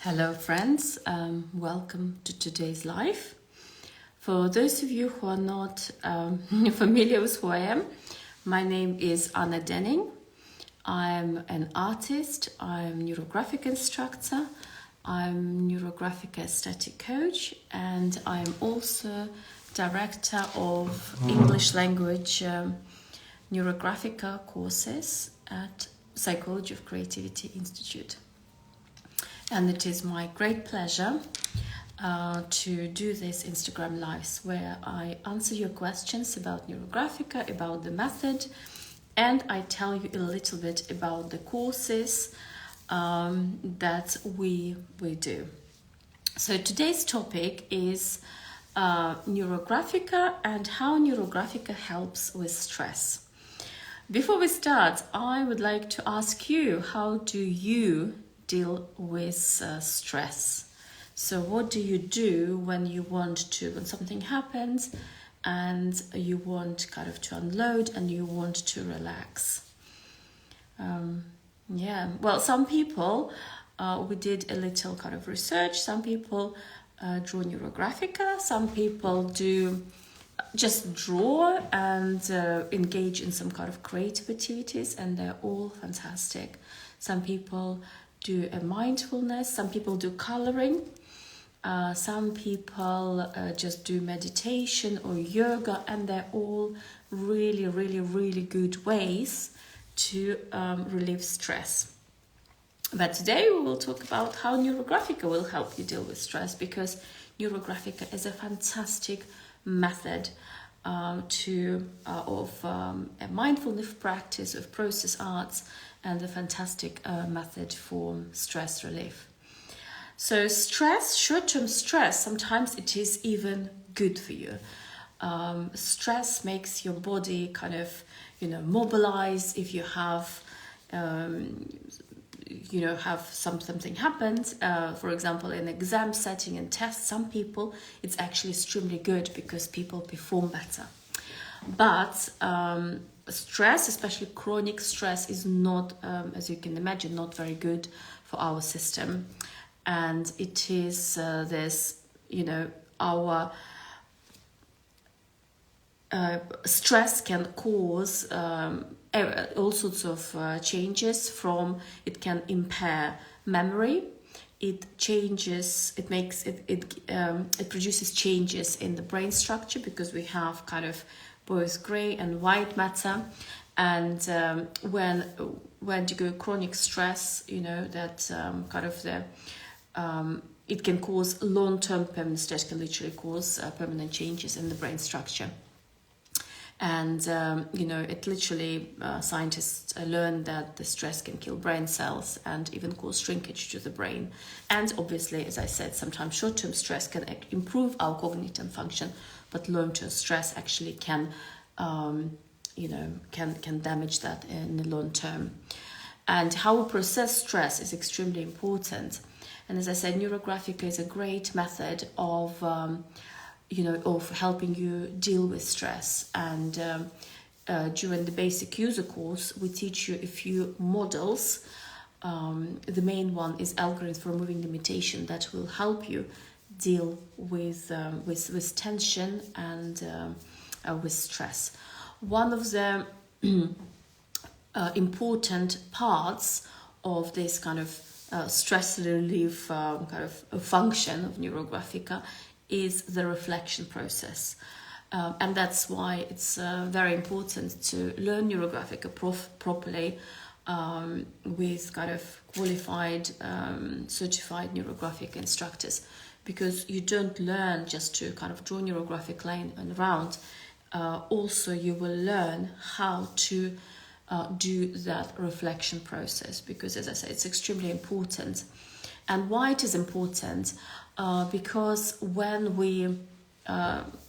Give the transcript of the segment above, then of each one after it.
Hello friends, welcome to today's live. For those of you who are not familiar with who I am, my name is Anna Denning. I'm an artist, I'm a NeuroGraphic instructor, I'm NeuroGraphica aesthetic coach, and I'm also director of English language NeuroGraphica courses at Psychology of Creativity Institute. And it is my great pleasure to do this Instagram lives where I answer your questions about NeuroGraphica, about the method, and I tell you a little bit about the courses that we do. So today's topic is NeuroGraphica and how NeuroGraphica helps with stress. Before we start, I would like to ask you, how do you deal with stress? So what do you do when when something happens and you want kind of to unload and you want to relax? Well, some people, we did a little kind of research. Some people draw NeuroGraphica. Some people do just draw and engage in some kind of creative activities, and they're all fantastic. Some people do a mindfulness, some people do coloring, some people just do meditation or yoga, and they're all really good ways to relieve stress. But today we will talk about how NeuroGraphica will help you deal with stress, because NeuroGraphica is a fantastic method of a mindfulness practice, of process arts, and a fantastic method for stress relief. So stress, short-term stress, sometimes it is even good for you. Stress makes your body kind of, mobilize. If you have, something happens, for example, in exam setting and tests, some people, it's actually extremely good because people perform better. But stress, especially chronic stress, is not, as you can imagine, not very good for our system. And it is our stress can cause all sorts of changes. It can impair memory. It produces changes in the brain structure, because we have kind of both gray and white matter, and when you go chronic stress, that it can cause long-term permanent stress, can literally cause permanent changes in the brain structure. And it literally, scientists learn that the stress can kill brain cells and even cause shrinkage to the brain. And obviously, as I said, sometimes short-term stress can improve our cognitive function, but long-term stress actually can damage that in the long term. And how we process stress is extremely important. And as I said, NeuroGraphica is a great method of helping you deal with stress. And during the basic user course, we teach you a few models. The main one is algorithm for removing limitation that will help you deal with tension and with stress. One of the important parts of this kind of stress relief kind of function of NeuroGraphica is the reflection process. And that's why it's very important to learn NeuroGraphica properly with kind of qualified, certified NeuroGraphic instructors, because you don't learn just to kind of draw NeuroGraphic line and around. Also, you will learn how to do that reflection process, because, as I said, it's extremely important. And why it is important? Because when we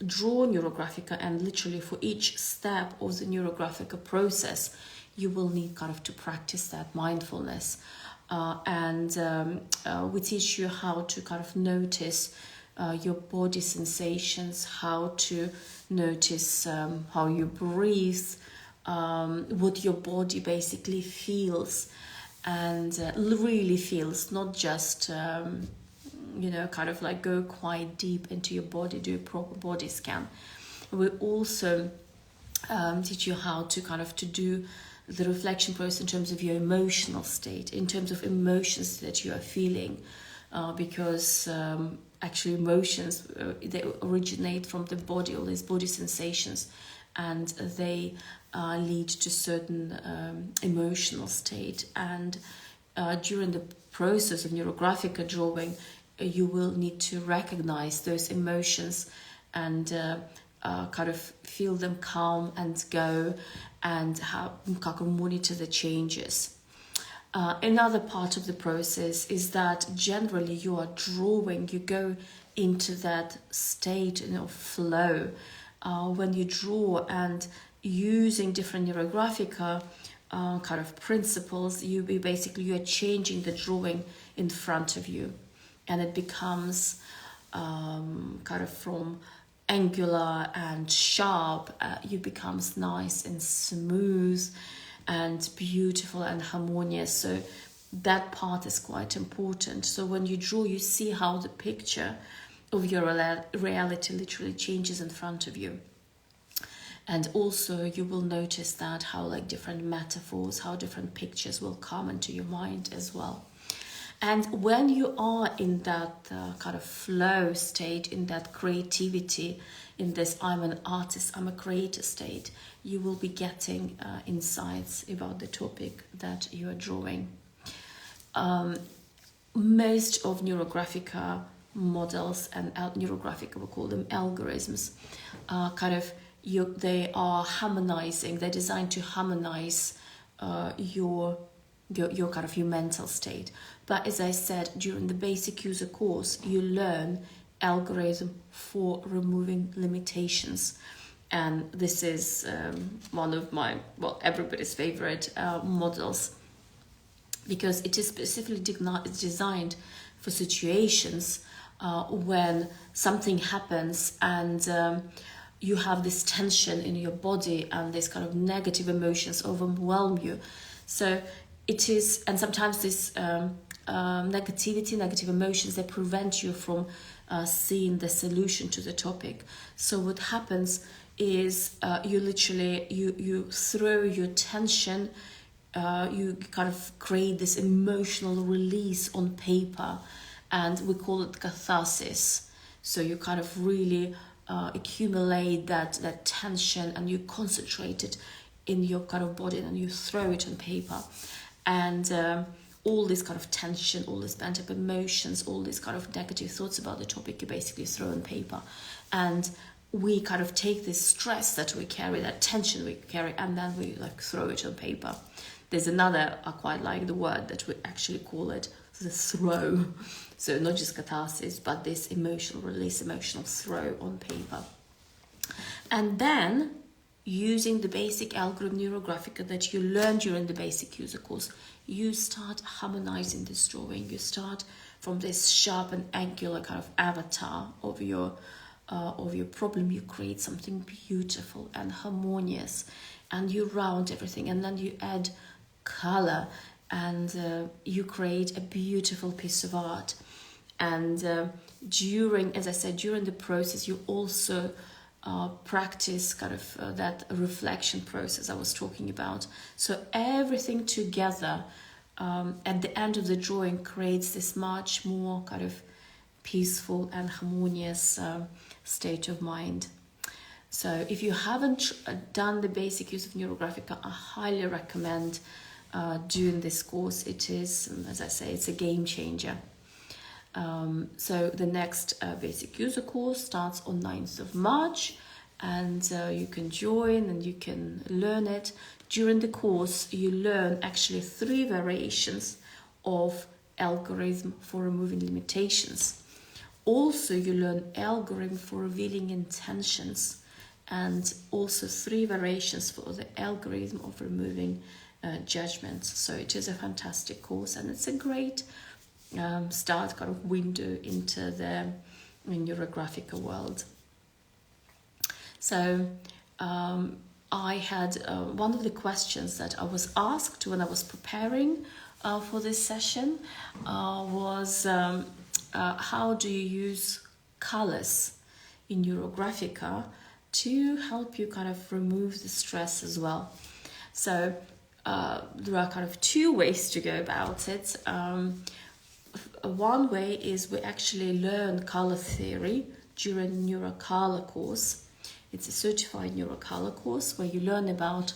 draw NeuroGraphica, and literally for each step of the NeuroGraphica process, you will need kind of to practice that mindfulness. And we teach you how to kind of notice your body sensations, how to notice how you breathe, what your body basically feels. and really feels, not just kind of like go quite deep into your body, do a proper body scan. We also teach you how to kind of to do the reflection process in terms of your emotional state, in terms of emotions that you are feeling, because actually emotions, they originate from the body, all these body sensations, and they lead to certain emotional state. And during the process of NeuroGraphica drawing, you will need to recognize those emotions and kind of feel them come and go, and kind of monitor the changes. Another part of the process is that generally you are drawing, you go into that state, flow when you draw, and using different NeuroGraphica kind of principles, you're changing the drawing in front of you, and it becomes kind of from angular and sharp, you becomes nice and smooth and beautiful and harmonious. So that part is quite important. So when you draw, you see how the picture of your reality literally changes in front of you. And also you will notice that how like different metaphors, how different pictures will come into your mind as well. And when you are in that kind of flow state, in that creativity, in this I'm an artist, I'm a creator state, you will be getting insights about the topic that you are drawing. Most of NeuroGraphica models, and NeuroGraphica, we call them algorithms, they are harmonizing, they're designed to harmonize your kind of your mental state. But as I said, during the basic user course, you learn algorithm for removing limitations. And this is one of my, everybody's favorite models, because it is specifically designed for situations when something happens and you have this tension in your body and this kind of negative emotions overwhelm you. So it is, and sometimes this negative emotions, they prevent you from seeing the solution to the topic. So what happens is you throw your tension, you kind of create this emotional release on paper, and we call it catharsis. So you kind of really accumulate that tension, and you concentrate it in your kind of body, and you throw it on paper. And all this kind of tension, all these pent up emotions, all these kind of negative thoughts about the topic, you basically throw on paper. And we kind of take this stress that we carry, that tension we carry, and then we like throw it on paper. There's another, I quite like the word that we actually call it the throw. So not just catharsis, but this emotional release, emotional throw on paper. And then, using the basic algorithm NeuroGraphica that you learned during the basic user course, you start harmonizing this drawing. You start from this sharp and angular kind of avatar of your problem. You create something beautiful and harmonious, and you round everything, and then you add color, and you create a beautiful piece of art. And during the process, you also practice kind of that reflection process I was talking about. So everything together at the end of the drawing creates this much more kind of peaceful and harmonious state of mind. So if you haven't done the basic use of NeuroGraphica, I highly recommend doing this course. It is, as I say, it's a game changer. So the next basic user course starts on 9th of March, and you can join and you can learn it. During the course, you learn actually 3 variations of algorithm for removing limitations. Also, you learn algorithm for revealing intentions, and also 3 variations for the algorithm of removing judgments. So it is a fantastic course, and it's a great start kind of window into the NeuroGraphica world. So I had one of the questions that I was asked when I was preparing for this session was how do you use colors in NeuroGraphica to help you kind of remove the stress as well. So there are kind of two ways to go about it. One way is we actually learn color theory during NeuroColor course. It's a certified NeuroColor course where you learn about,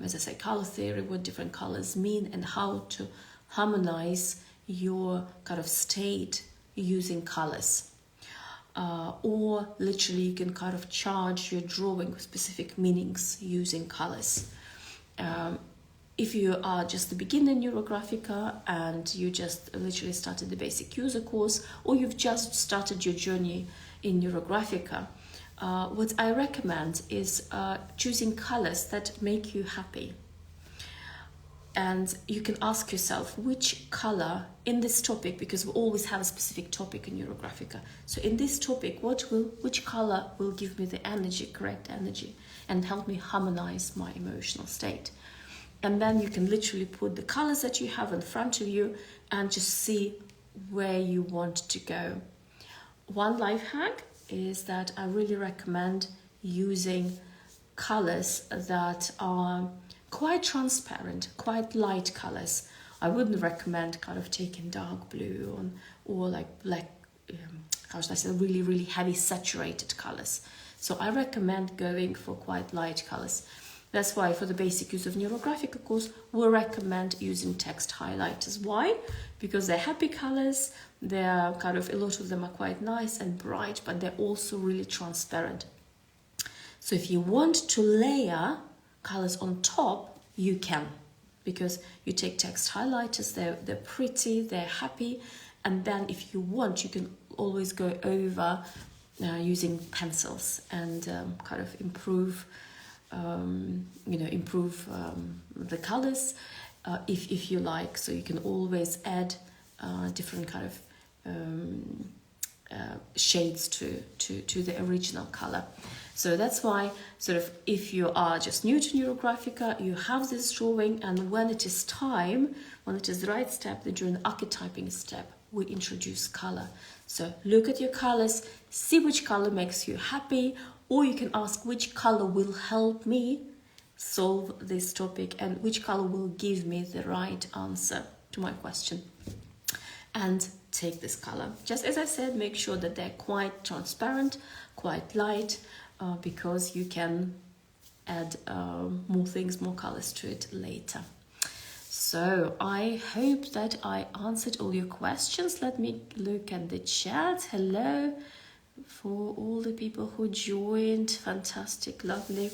as I say, color theory, what different colors mean, and how to harmonize your kind of state using colors. Or literally you can kind of charge your drawing with specific meanings using colors. If you are just a beginner in NeuroGraphica and you just literally started the basic user course, or you've just started your journey in NeuroGraphica, what I recommend is choosing colors that make you happy. And you can ask yourself which color in this topic, because we always have a specific topic in NeuroGraphica. So in this topic, which color will give me the energy, correct energy, and help me harmonize my emotional state? And then you can literally put the colors that you have in front of you and just see where you want to go. One life hack is that I really recommend using colors that are quite transparent, quite light colors. I wouldn't recommend kind of taking dark blue or like black, how should I say, really, really heavy saturated colors. So I recommend going for quite light colors. That's why for the basic use of NeuroGraphica course, we recommend using text highlighters. Why? Because they're happy colors, they're kind of, a lot of them are quite nice and bright, but they're also really transparent. So if you want to layer colors on top, you can, because you take text highlighters, they're pretty, they're happy, and then if you want, you can always go over using pencils and kind of improve the colors if you like. So you can always add different kind of shades to the original color. So that's why, sort of, if you are just new to NeuroGraphica, you have this drawing, and when it is time, when it is the right step, during the archetyping step, we introduce color. So look at your colors, see which color makes you happy, or you can ask which color will help me solve this topic and which color will give me the right answer to my question. And take this color. Just as I said, make sure that they're quite transparent, quite light, because you can add more things, more colors to it later. So I hope that I answered all your questions. Let me look at the chat. Hello for all the people who joined. Fantastic, lovely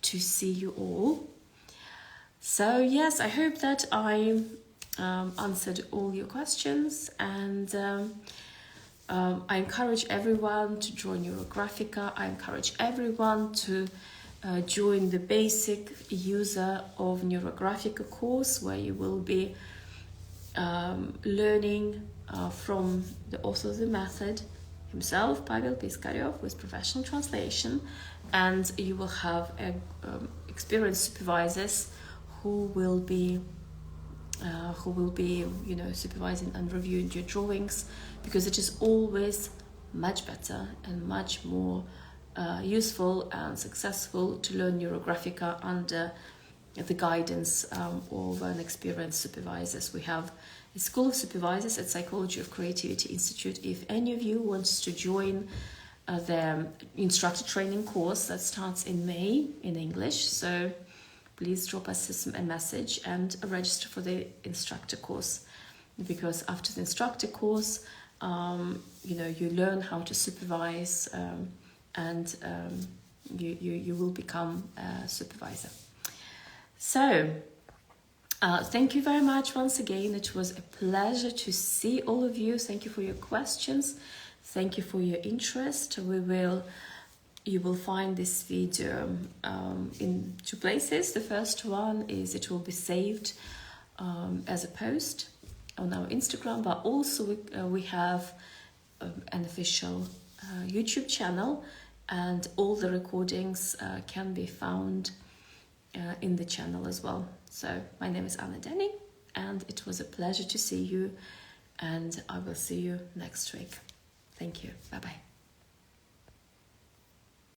to see you all. So yes, I hope that I answered all your questions, and I encourage everyone to join NeuroGraphica. I encourage everyone to join the basic user of NeuroGraphica course, where you will be learning from the author of the method himself, Pavel Piskaryov, with professional translation, and you will have experienced supervisors who will be supervising and reviewing your drawings, because it is always much better and much more useful and successful to learn NeuroGraphica under the guidance of an experienced supervisors. We have a School of Supervisors at Psychology of Creativity Institute. If any of you wants to join the instructor training course that starts in May in English, so please drop us a message and register for the instructor course, because after the instructor course, you learn how to supervise, and you will become a supervisor. So, thank you very much once again. It was a pleasure to see all of you. Thank you for your questions. Thank you for your interest. You will find this video in two places. The first one is it will be saved as a post on our Instagram, but also we have an official YouTube channel, and all the recordings can be found in the channel as well. So my name is Anna Denny, and it was a pleasure to see you, and I will see you next week. Thank you. Bye-bye.